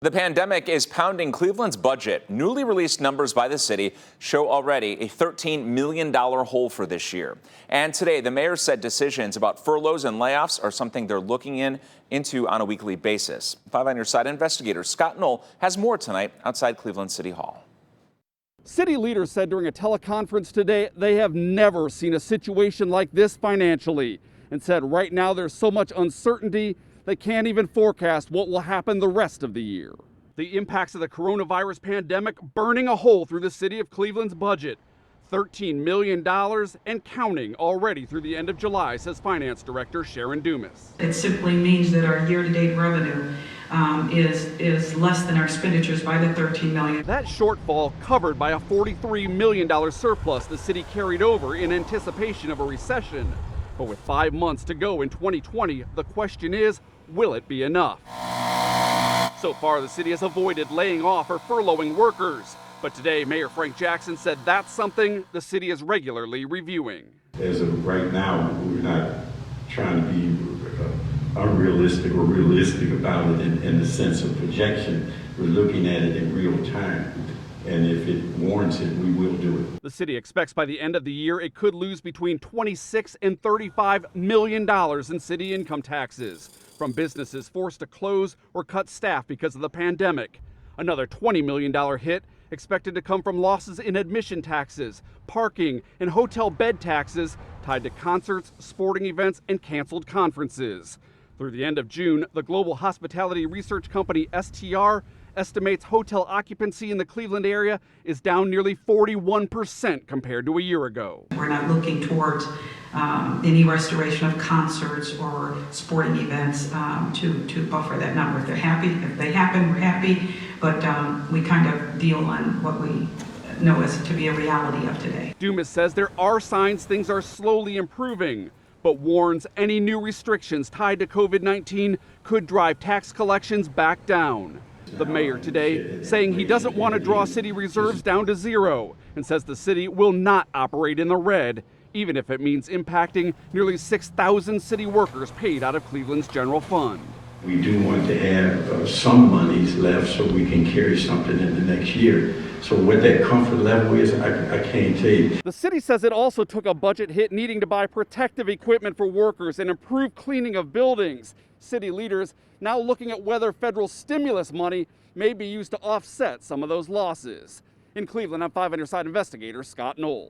The pandemic is pounding Cleveland's budget. Newly released numbers by the city show already a $13 million hole for this year. And today, the mayor said decisions about furloughs and layoffs are something they're looking into on a weekly basis. 5 on Your Side investigator Scott Knoll has more tonight outside Cleveland City Hall. City leaders said during a teleconference today they have never seen a situation like this financially, and said right now there's so much uncertainty they can't even forecast what will happen the rest of the year. The impacts of the coronavirus pandemic burning a hole through the city of Cleveland's budget. $13 million and counting already through the end of July, says Finance Director SHARON. It simply means that our year-to-date revenue is less than our expenditures by the $13 million. That shortfall covered by a $43 million surplus the city carried over in anticipation of a recession. But with 5 months to go in 2020, the question is, will it be enough? So far, the city has avoided laying off or furloughing workers. But today, Mayor Frank Jackson said that's something the city is regularly reviewing. As of right now, we're not trying to be unrealistic or realistic about it in the sense of projection. We're looking at it in real time. And if it warrants it, we will do it. The city expects by the end of the year it could lose between $26 and $35 million in city income taxes from businesses forced to close or cut staff because of the pandemic. Another $20 million hit expected to come from losses in admission taxes, parking, and hotel bed taxes tied to concerts, sporting events, and canceled conferences. Through the end of June, the global hospitality research company STR estimates hotel occupancy in the Cleveland area is down nearly 41% compared to a year ago. We're not looking towards any restoration of concerts or sporting events to buffer that number. If they're happy, if they happen, we're happy, but we kind of deal on what we know as to be a reality of today. DUMAS says there are signs things are slowly improving, but warns any new restrictions tied to COVID-19 could drive tax collections back down. The mayor today saying he doesn't want to draw city reserves down to zero and says the city will not operate in the red, even if it means impacting nearly 6,000 city workers paid out of Cleveland's general fund. We do want to have some monies left so we can carry something in the next year. So what that comfort level is, I can't tell you. The city says it also took a budget hit needing to buy protective equipment for workers and improve cleaning of buildings. City leaders now looking at whether federal stimulus money may be used to offset some of those losses. In Cleveland, I'm 5 on Your Side investigator Scott Knoll.